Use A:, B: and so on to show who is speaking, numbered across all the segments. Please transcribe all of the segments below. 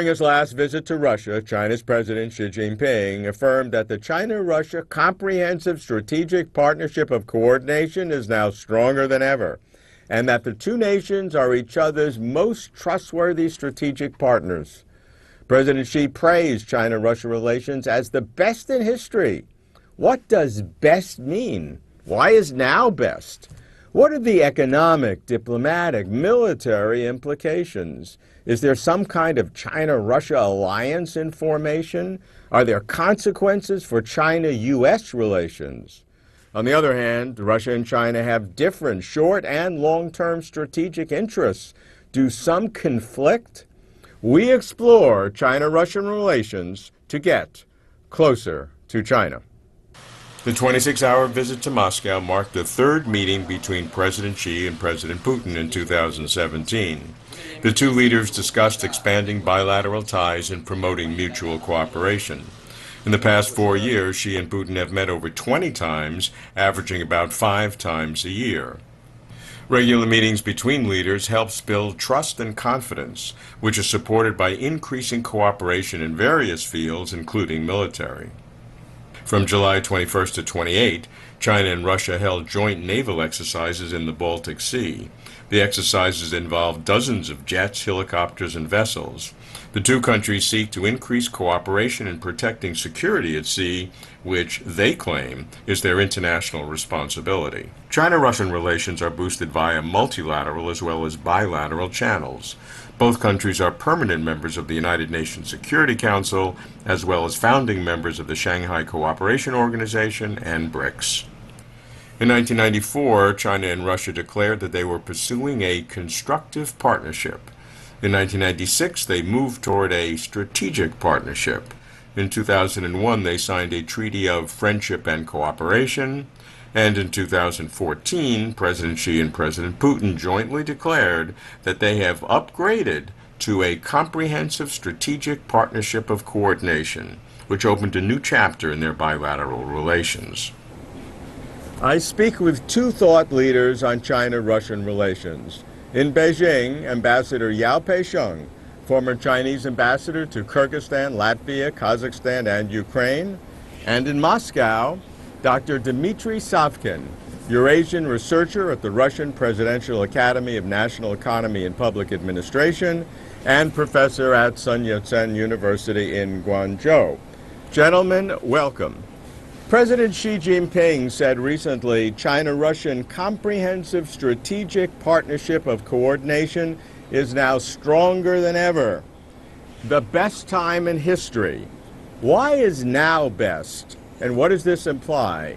A: During his last visit to Russia, China's President Xi Jinping affirmed that the China-Russia Comprehensive Strategic Partnership of Coordination is now stronger than ever, and that the two nations are each other's most trustworthy strategic partners. President Xi praised China-Russia relations as the best in history. What does best mean? Why is now best? What are the economic, diplomatic, military implications? Is there some kind of China-Russia alliance in formation? Are there consequences for China-U.S. relations? On the other hand, Russia and China have different short and long-term strategic interests. Do some conflict? We explore China-Russian relations to get closer to China. The 26-hour visit to Moscow marked the third meeting between President Xi and President Putin in 2017. The two leaders discussed expanding bilateral ties and promoting mutual cooperation. In the past 4 years, Xi and Putin have met over 20 times, averaging about 5 times a year. Regular meetings between leaders helps build trust and confidence, which is supported by increasing cooperation in various fields, including military. From July 21st to 28, China and Russia held joint naval exercises in the Baltic Sea. The exercises involved dozens of jets, helicopters, and vessels. The two countries seek to increase cooperation in protecting security at sea, which they claim is their international responsibility. China-Russian relations are boosted via multilateral as well as bilateral channels. Both countries are permanent members of the United Nations Security Council, as well as founding members of the Shanghai Cooperation Organization and BRICS. In 1994, China and Russia declared that they were pursuing a constructive partnership. In 1996, they moved toward a strategic partnership. In 2001, they signed a treaty of friendship and cooperation. And in 2014, President Xi and President Putin jointly declared that they have upgraded to a comprehensive strategic partnership of coordination, which opened a new chapter in their bilateral relations. I speak with two thought leaders on China-Russian relations. In Beijing, Ambassador Yao Peisheng, former Chinese ambassador to Kyrgyzstan, Latvia, Kazakhstan, and Ukraine. And in Moscow, Dr. Dmitry Savkin, Eurasian researcher at the Russian Presidential Academy of National Economy and Public Administration and professor at Sun Yat-sen University in Guangzhou. Gentlemen, welcome. President Xi Jinping said recently, China-Russian Comprehensive Strategic Partnership of Coordination is now stronger than ever. The best time in history. Why is now best? And what does this imply?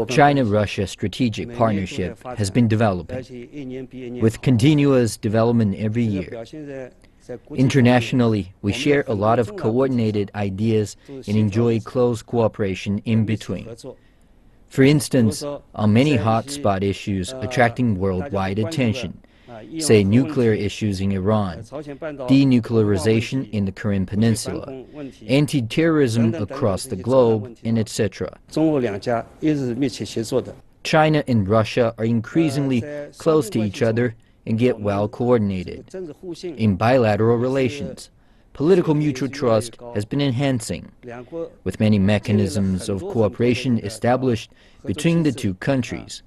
B: China-Russia strategic partnership has been developing, with continuous development every year. Internationally, we share a lot of coordinated ideas and enjoy close cooperation in between. For instance, on many hotspot issues attracting worldwide attention, say nuclear issues in Iran, denuclearization in the Korean Peninsula, anti-terrorism across the globe, and etc. China and Russia are increasingly close to each other and get well coordinated. In bilateral relations, political mutual trust has been enhancing, with many mechanisms of cooperation established between the two countries,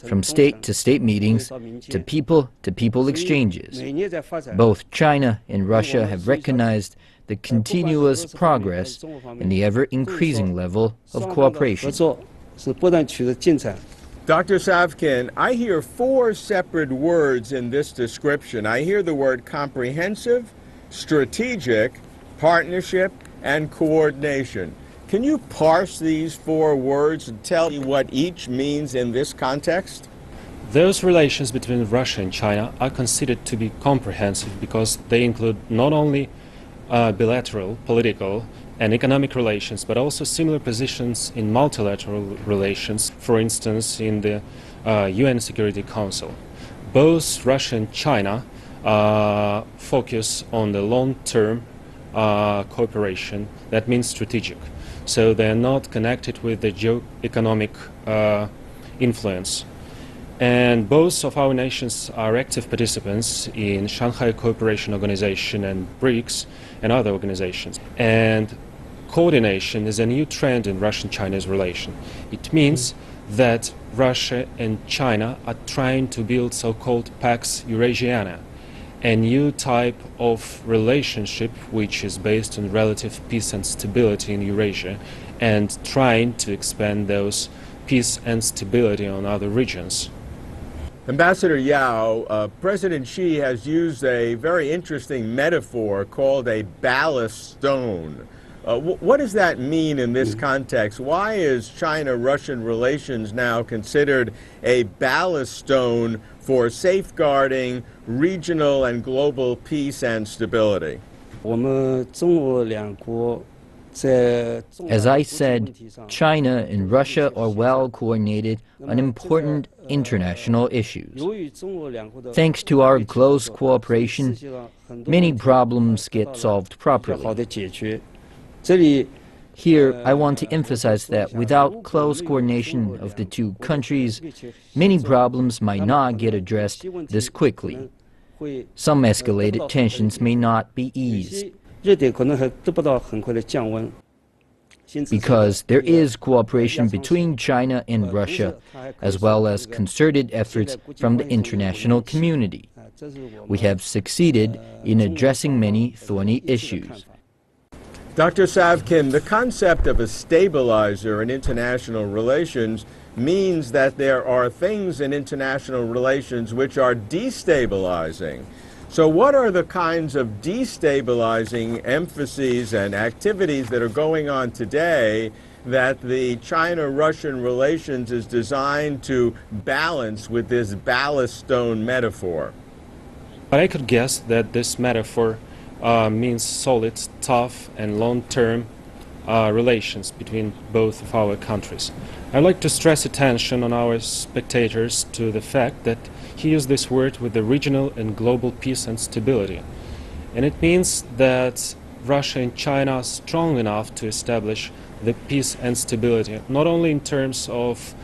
B: from state-to-state meetings to people-to-people exchanges. Both China and Russia have recognized the continuous progress and the ever-increasing level of cooperation.
A: Dr. Savkin, I hear 4 separate words in this description. I hear the word comprehensive, strategic, partnership, and coordination. Can you parse these 4 words and tell me what each means in this context?
C: Those relations between Russia and China are considered to be comprehensive because they include not only bilateral, political, and economic relations, but also similar positions in multilateral relations, for instance, in the UN Security Council. Both Russia and China focus on the long-term cooperation, that means strategic. So they're not connected with the geo-economic influence. And both of our nations are active participants in Shanghai Cooperation Organization and BRICS and other organizations. And coordination is a new trend in Russian-Chinese relation. It means that Russia and China are trying to build so-called Pax Eurasiana, a new type of relationship which is based on relative peace and stability in Eurasia, and trying to expand those peace and stability on other regions.
A: Ambassador Yao, President Xi has used a very interesting metaphor called a ballast stone. What does that mean in this context? Why is China-Russian relations now considered a ballast stone for safeguarding regional and global peace and stability?
B: As I said, China and Russia are well coordinated on important international issues. Thanks to our close cooperation, many problems get solved properly. Here, I want to emphasize that without close coordination of the two countries, many problems might not get addressed this quickly. Some escalated tensions may not be eased. Because there is cooperation between China and Russia, as well as concerted efforts from the international community. We have succeeded in addressing many thorny issues.
A: Dr. Savkin, the concept of a stabilizer in international relations means that there are things in international relations which are destabilizing. So what are the kinds of destabilizing emphases and activities that are going on today that the China-Russian relations is designed to balance with this ballast stone metaphor?
C: I could guess that this metaphor means solid, tough, and long-term relations between both of our countries. I'd like to stress attention on our spectators to the fact that he used this word with the regional and global peace and stability. And it means that Russia and China are strong enough to establish the peace and stability, not only in terms of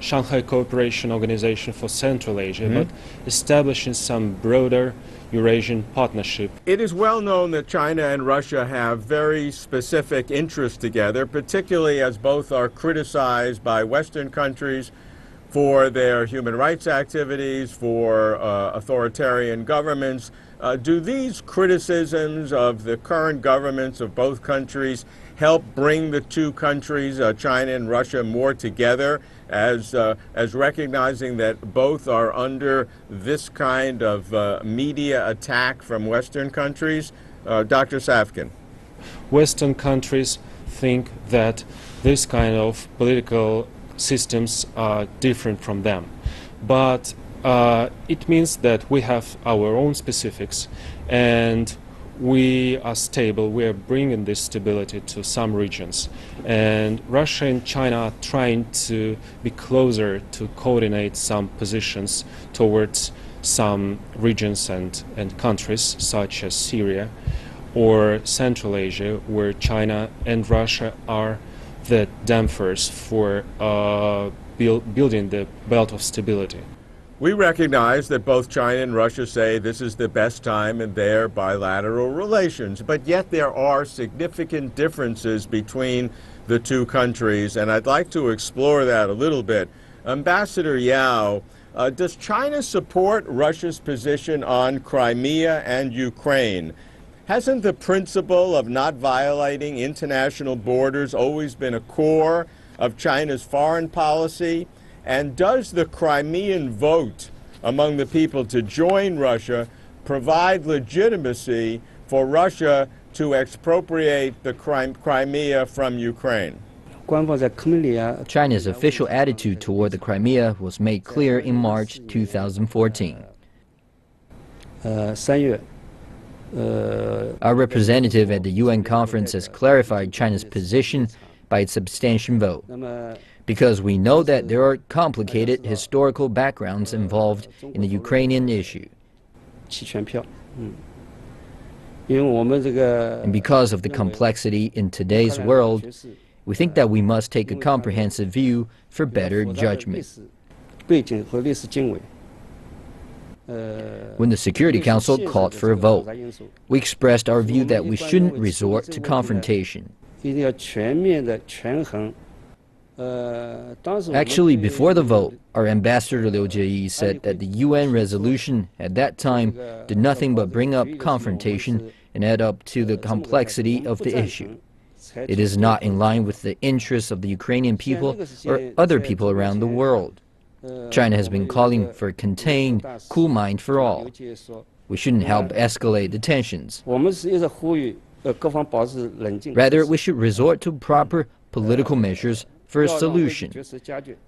C: Shanghai Cooperation Organization for Central Asia, but establishing some broader Eurasian partnership.
A: It is well known that China and Russia have very specific interests together, particularly as both are criticized by Western countries for their human rights activities, for authoritarian governments. Do these criticisms of the current governments of both countries help bring the two countries, China and Russia, more together as recognizing that both are under this kind of media attack from Western countries? Dr. Savkin.
C: Western countries think that this kind of political systems are different from them. But it means that we have our own specifics, and we are stable. We are bringing this stability to some regions. And Russia and China are trying to be closer to coordinate some positions towards some regions and countries, such as Syria or Central Asia, where China and Russia are the dampers for building the belt of stability.
A: We recognize that both China and Russia say this is the best time in their bilateral relations, but yet there are significant differences between the two countries, and I'd like to explore that a little bit. Ambassador Yao, does China support Russia's position on Crimea and Ukraine? Hasn't the principle of not violating international borders always been a core of China's foreign policy? And does the Crimean vote among the people to join Russia provide legitimacy for Russia to expropriate the Crimea from Ukraine?
B: China's official attitude toward the Crimea was made clear in March 2014. Our representative at the UN conference has clarified China's position by its abstention vote, because we know that there are complicated historical backgrounds involved in the Ukrainian issue. And because of the complexity in today's world, we think that we must take a comprehensive view for better judgment. When the Security Council called for a vote, we expressed our view that we shouldn't resort to confrontation. Actually, before the vote, our ambassador Liu Jieyi said that the UN resolution at that time did nothing but bring up confrontation and add up to the complexity of the issue. It is not in line with the interests of the Ukrainian people or other people around the world. China has been calling for a contained, cool mind for all. We shouldn't help escalate the tensions. Rather, we should resort to proper political measures for a solution.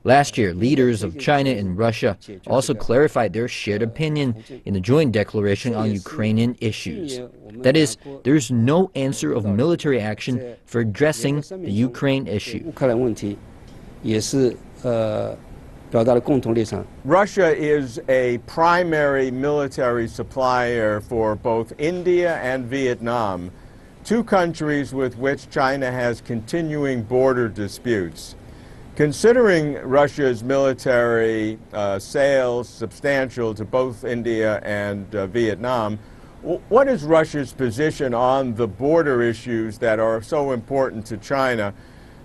B: Last year, leaders of China and Russia also clarified their shared opinion in the joint declaration on Ukrainian issues. That is, there is no answer of military action for addressing the Ukraine issue.
A: Russia is a primary military supplier for both India and Vietnam, two countries with which China has continuing border disputes. Considering Russia's military sales substantial to both India and Vietnam, what is Russia's position on the border issues that are so important to China,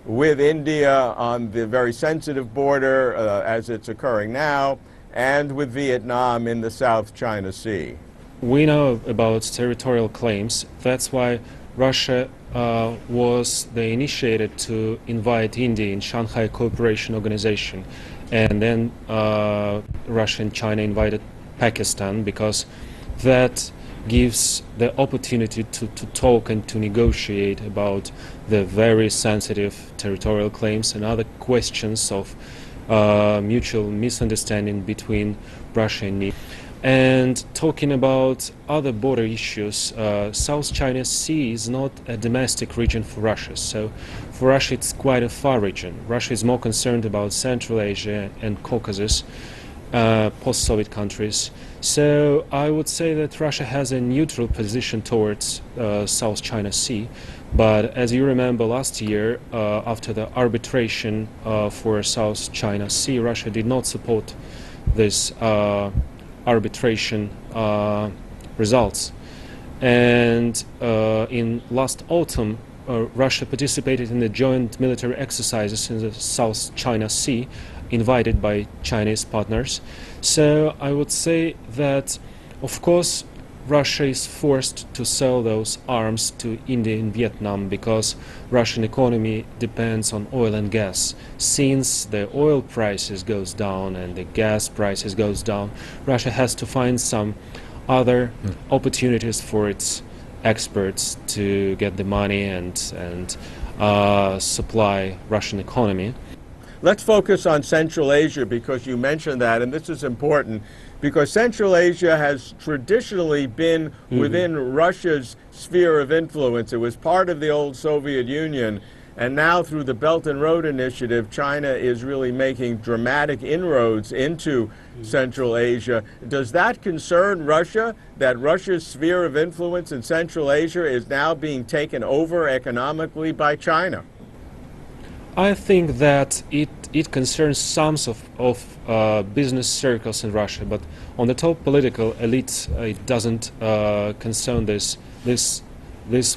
A: with India on the very sensitive border as it's occurring now, and with Vietnam in the South China Sea?
C: We know about territorial claims. That's why Russia was the initiator to invite India in Shanghai Cooperation Organization, and then Russia and China invited Pakistan, because that gives the opportunity to talk and to negotiate about the very sensitive territorial claims and other questions of mutual misunderstanding between Russia and India. And talking about other border issues, South China Sea is not a domestic region for Russia. So for Russia it's quite a far region. Russia is more concerned about Central Asia and Caucasus, post-Soviet countries. So I would say that Russia has a neutral position towards South China Sea. But as you remember, last year, after the arbitration for South China Sea, Russia did not support this arbitration results. And in last autumn, Russia participated in the joint military exercises in the South China Sea, invited by Chinese partners. So I would say that, of course, Russia is forced to sell those arms to India and Vietnam because Russian economy depends on oil and gas. Since the oil prices goes down and the gas prices goes down, Russia has to find some other opportunities for its experts to get the money and supply Russian economy.
A: Let's focus on Central Asia, because you mentioned that, and this is important, because Central Asia has traditionally been within Russia's sphere of influence. It was part of the old Soviet Union, and now through the Belt and Road Initiative, China is really making dramatic inroads into Central Asia. Does that concern Russia, that Russia's sphere of influence in Central Asia is now being taken over economically by China?
C: I think that it concerns some of business circles in Russia, but on the top political elite, it doesn't concern this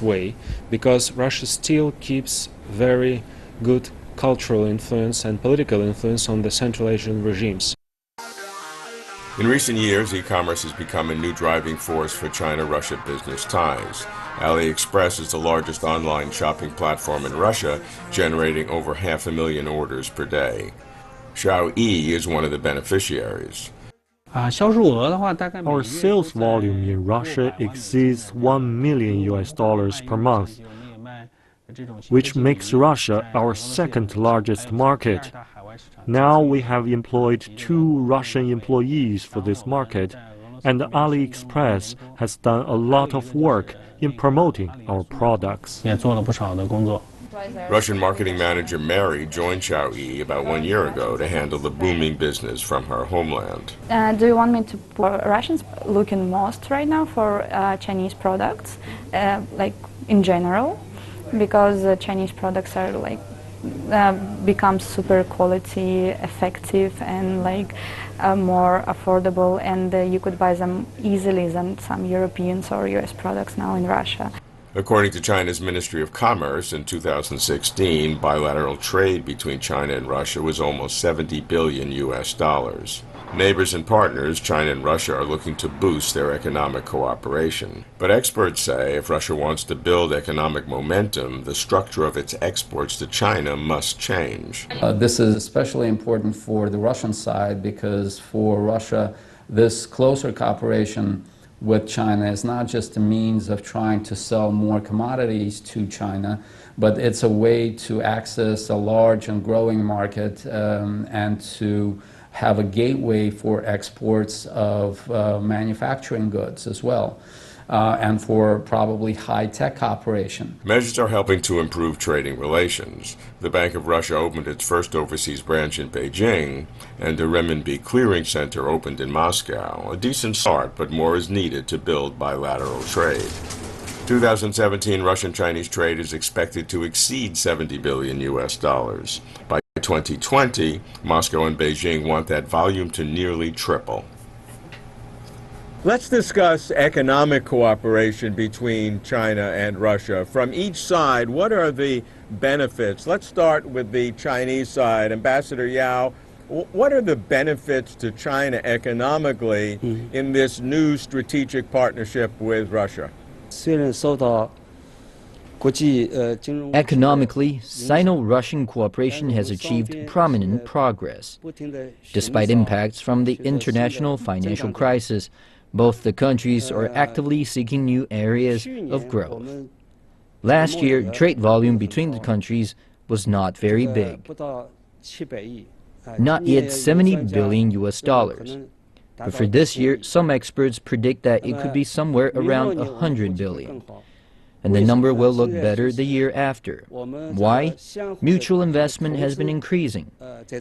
C: way, because Russia still keeps very good cultural influence and political influence on the Central Asian regimes.
A: In recent years, e-commerce has become a new driving force for China-Russia business ties. AliExpress is the largest online shopping platform in Russia, generating over 500,000 orders per day. Xiaoyi is one of the beneficiaries.
D: Our sales volume in Russia exceeds $1 million per month, which makes Russia our second largest market. Now we have employed 2 Russian employees for this market, and AliExpress has done a lot of work in promoting our products.
A: Russian marketing manager Mary joined Xiaoyi about 1 year ago to handle the booming business from her homeland.
E: Do you want me to put Russians looking most right now for Chinese products, like in general? Because Chinese products are like becomes super quality, effective, and like more affordable, and you could buy them easily than some Europeans or US products now in Russia.
A: According to China's Ministry of Commerce, in 2016, bilateral trade between China and Russia was almost 70 billion US dollars. Neighbors and partners, China and Russia, are looking to boost their economic cooperation. But experts say if Russia wants to build economic momentum, the structure of its exports to China must change.
F: This is especially important for the Russian side because for Russia, this closer cooperation with China is not just a means of trying to sell more commodities to China, but it's a way to access a large and growing market and to have a gateway for exports of manufacturing goods as well, and for probably high-tech cooperation.
A: Measures are helping to improve trading relations. The Bank of Russia opened its first overseas branch in Beijing, and a renminbi clearing center opened in Moscow. A decent start, but more is needed to build bilateral trade. 2017 Russian-Chinese trade is expected to exceed 70 billion US dollars. By 2020, Moscow and Beijing want that volume to nearly triple. Let's discuss economic cooperation between China and Russia. From each side, what are the benefits? Let's start with the Chinese side. Ambassador Yao, what are the benefits to China economically in this new strategic partnership with Russia?
B: Economically, Sino-Russian cooperation has achieved prominent progress. Despite impacts from the international financial crisis, both the countries are actively seeking new areas of growth. Last year, trade volume between the countries was not very big, not yet 70 billion US dollars. But for this year, some experts predict that it could be somewhere around 100 billion. And the number will look better the year after. Why? Mutual investment has been increasing.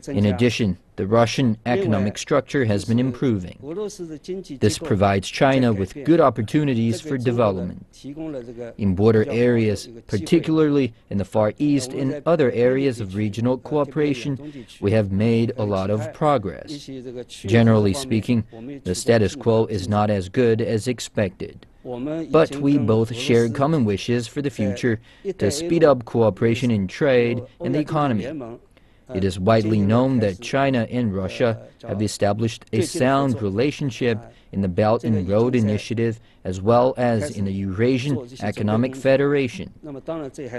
B: In addition, the Russian economic structure has been improving. This provides China with good opportunities for development. In border areas, particularly in the Far East and other areas of regional cooperation, we have made a lot of progress. Generally speaking, the status quo is not as good as expected. But we both share common wishes for the future to speed up cooperation in trade and the economy. It is widely known that China and Russia have established a sound relationship in the Belt and Road Initiative as well as in the Eurasian Economic Federation.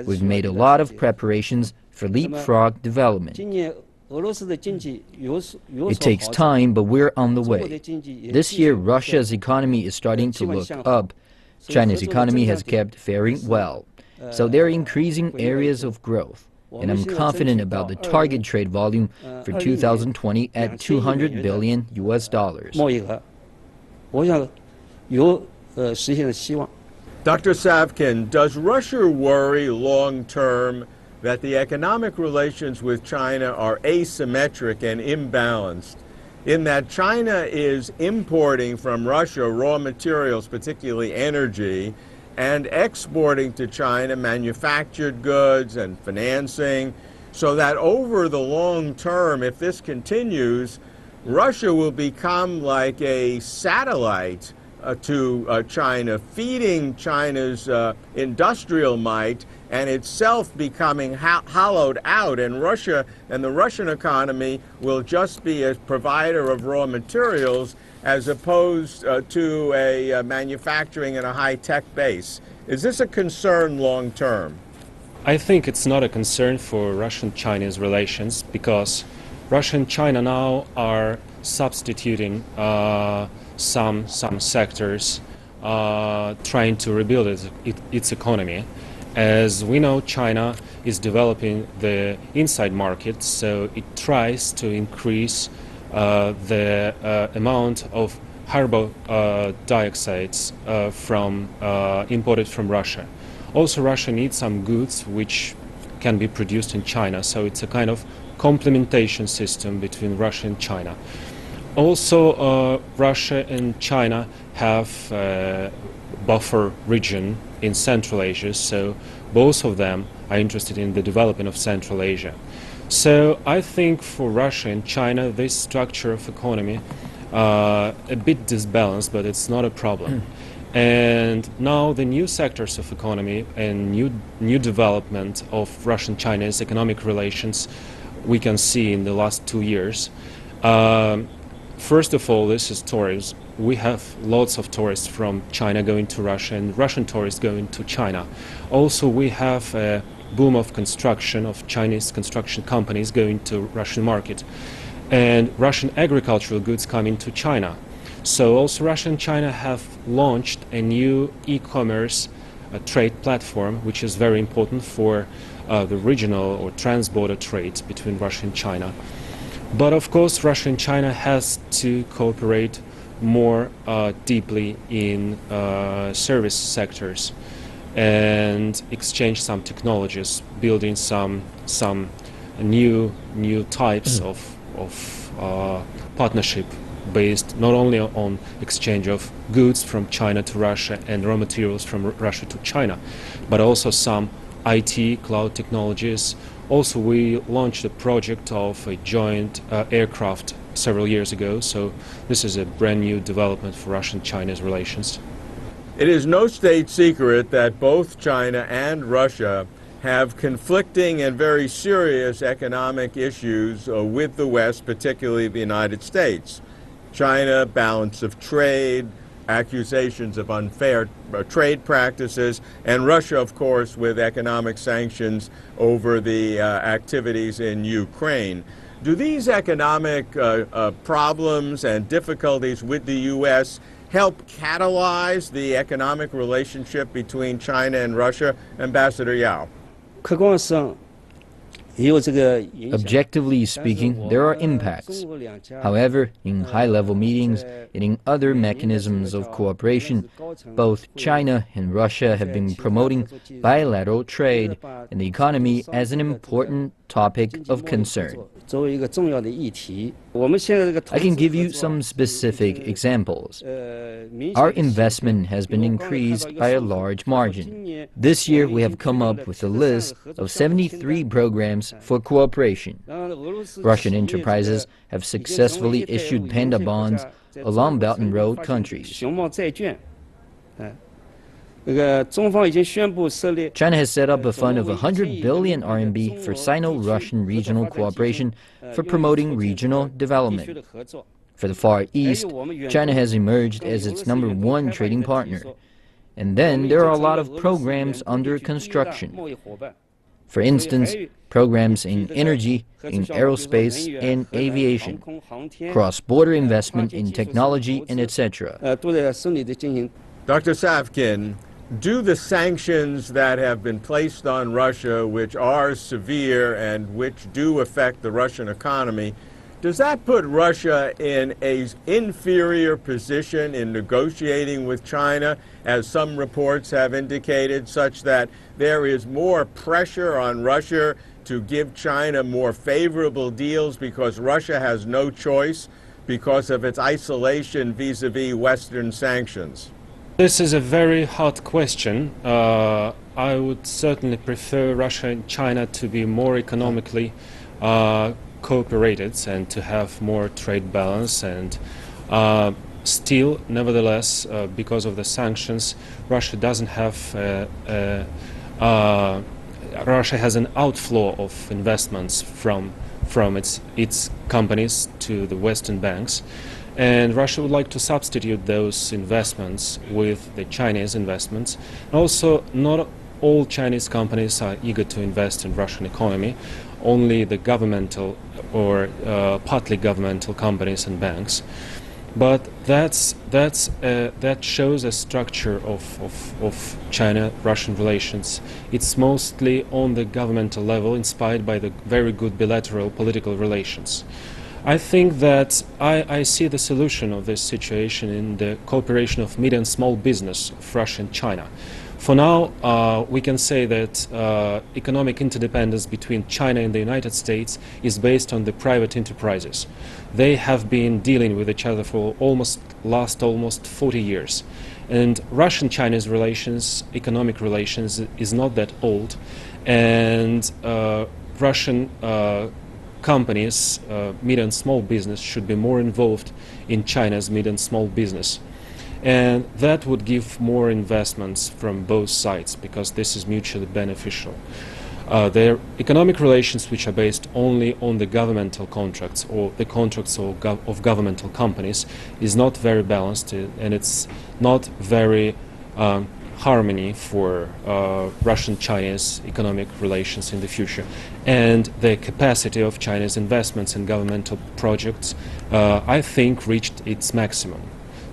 B: We've made a lot of preparations for leapfrog development. It takes time, but we're on the way. This year, Russia's economy is starting to look up. China's economy has kept faring well. So there are increasing areas of growth. And I'm confident about the target trade volume for 2020 at 200 billion US dollars.
A: Dr. Savkin, does Russia worry long-term that the economic relations with China are asymmetric and imbalanced, in that China is importing from Russia raw materials, particularly energy, and exporting to China manufactured goods and financing, so that over the long term, if this continues, Russia will become like a satellite to China, feeding China's industrial might and itself becoming hollowed out, and Russia and the Russian economy will just be a provider of raw materials as opposed to a manufacturing and a high-tech base. Is this a concern long term?
C: I think it's not a concern for Russian-Chinese relations because Russia and China now are substituting some sectors, trying to rebuild its economy. As we know, China is developing the inside market, so it tries to increase the amount of carbon dioxides imported from Russia. Also, Russia needs some goods which can be produced in China, so it's a kind of complementation system between Russia and China. Also, Russia and China have a buffer region in Central Asia, so both of them are interested in the development of Central Asia. So I think for Russia and China, this structure of economy a bit disbalanced, but it's not a problem. And now the new sectors of economy and new development of Russian-Chinese economic relations we can see in the last 2 years. First of all, this is tourism. We have lots of tourists from China going to Russia and Russian tourists going to China. Also, we have a boom of construction, of Chinese construction companies going to Russian market, and Russian agricultural goods coming to China. So also Russia and China have launched a new e-commerce trade platform, which is very important for the regional or trans-border trade between Russia and China. But of course, Russia and China has to cooperate more deeply in service sectors and exchange some technologies, building some new types of partnership based not only on exchange of goods from China to Russia and raw materials from Russia to China, but also some IT, cloud technologies. Also, we launched a project of a joint aircraft several years ago, so this is a brand new development for Russian-Chinese relations.
A: It is no state secret that both China and Russia have conflicting and very serious economic issues with the West, particularly the United States. China, balance of trade, accusations of unfair trade practices, and Russia, of course, with economic sanctions over the activities in Ukraine. Do these economic problems and difficulties with the U.S. help catalyze the economic relationship between China and Russia? Ambassador Yao.
B: Objectively speaking, there are impacts. However, in high-level meetings and in other mechanisms of cooperation, both China and Russia have been promoting bilateral trade and the economy as an important topic of concern. I can give you some specific examples. Our investment has been increased by a large margin. This year, we have come up with a list of 73 programs for cooperation. Russian enterprises have successfully issued panda bonds along Belt and Road countries. China has set up a fund of 100 billion RMB for Sino-Russian regional cooperation for promoting regional development. For the Far East, China has emerged as its #1 trading partner. And then there are a lot of programs under construction. For instance, programs in energy, in aerospace, and aviation, cross-border investment in technology, and etc.
A: Dr. Savkin, do the sanctions that have been placed on Russia, which are severe and which do affect the Russian economy, does that put Russia in an inferior position in negotiating with China, as some reports have indicated, such that there is more pressure on Russia to give China more favorable deals because Russia has no choice because of its isolation vis-a-vis Western sanctions?
C: This is a very hard question. I would certainly prefer Russia and China to be more economically cooperated and to have more trade balance, and still, nevertheless, because of the sanctions, Russia doesn't have Russia has an outflow of investments from its companies to the Western banks. And Russia would like to substitute those investments with the Chinese investments. Also, not all Chinese companies are eager to invest in Russian economy. Only the governmental or partly governmental companies and banks. But that shows a structure of China-Russian relations. It's mostly on the governmental level, inspired by the very good bilateral political relations. I think that I see the solution of this situation in the cooperation of medium and small business of Russia and China. For now, we can say that economic interdependence between China and the United States is based on the private enterprises. They have been dealing with each other for almost 40 years. And Russian-Chinese relations, economic relations, is not that old. and Russian companies, mid and small business, should be more involved in China's mid and small business. And that would give more investments from both sides, because this is mutually beneficial. Their economic relations, which are based only on the governmental contracts or the contracts of governmental companies, is not very balanced, and it's not very harmony for Russian-Chinese economic relations in the future. And the capacity of China's investments in governmental projects, I think, reached its maximum.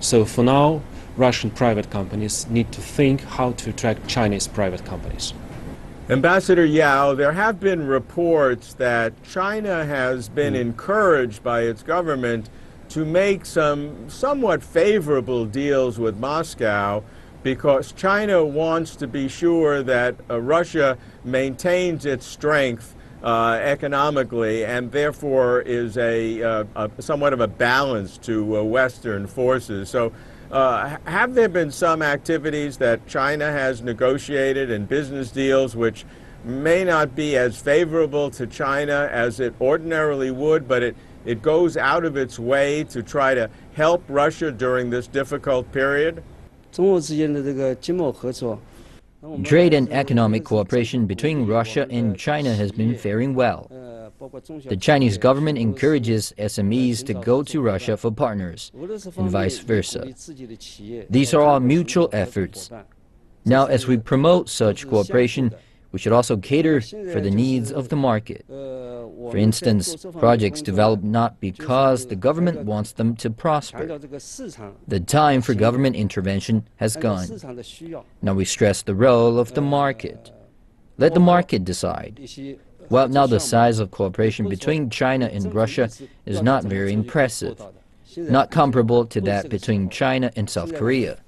C: So for now, Russian private companies need to think how to attract Chinese private companies.
A: Ambassador Yao, there have been reports that China has been encouraged by its government to make some somewhat favorable deals with Moscow, because China wants to be sure that Russia maintains its strength economically, and therefore is a somewhat of a balance to Western forces. So have there been some activities that China has negotiated and business deals which may not be as favorable to China as it ordinarily would, but it goes out of its way to try to help Russia during this difficult period?
B: Trade and economic cooperation between Russia and China has been faring well. The Chinese government encourages SMEs to go to Russia for partners, and vice versa. These are all mutual efforts. Now, as we promote such cooperation, we should also cater for the needs of the market. For instance, projects develop not because the government wants them to prosper. The time for government intervention has gone. Now we stress the role of the market. Let the market decide. Well, now the size of cooperation between China and Russia is not very impressive, not comparable to that between China and South Korea.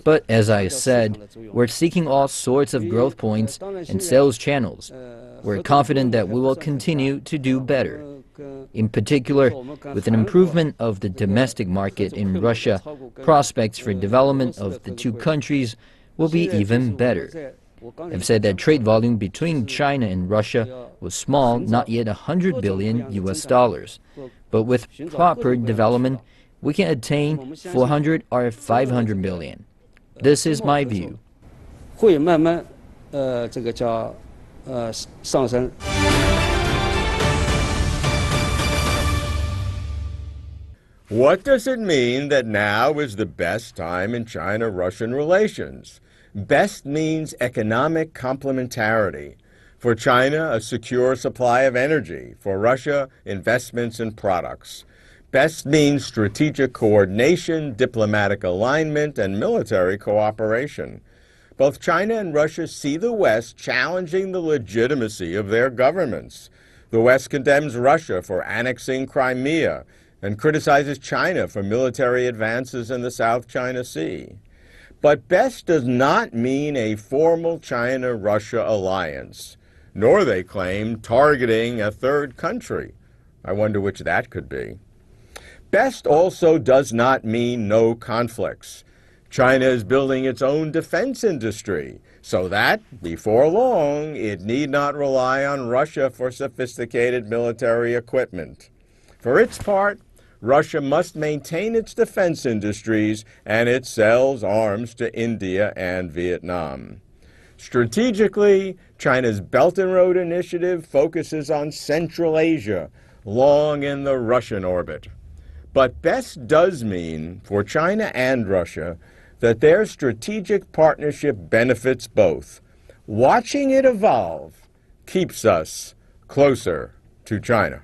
B: But as I said, we're seeking all sorts of growth points and sales channels. We're confident that we will continue to do better. In particular, with an improvement of the domestic market in Russia, prospects for development of the two countries will be even better. I've said that trade volume between China and Russia was small, not yet $100 billion US. But with proper development, we can attain 400 or 500 billion. This is my view.
A: What does it mean that now is the best time in China-Russian relations? Best means economic complementarity. For China, a secure supply of energy. For Russia, investments in products. Best means strategic coordination, diplomatic alignment, and military cooperation. Both China and Russia see the West challenging the legitimacy of their governments. The West condemns Russia for annexing Crimea and criticizes China for military advances in the South China Sea. But best does not mean a formal China-Russia alliance, nor, they claim, targeting a third country. I wonder which that could be. Best also does not mean no conflicts. China is building its own defense industry, so that, before long, it need not rely on Russia for sophisticated military equipment. For its part, Russia must maintain its defense industries, and it sells arms to India and Vietnam. Strategically, China's Belt and Road Initiative focuses on Central Asia, long in the Russian orbit. But best does mean, for China and Russia, that their strategic partnership benefits both. Watching it evolve keeps us closer to China.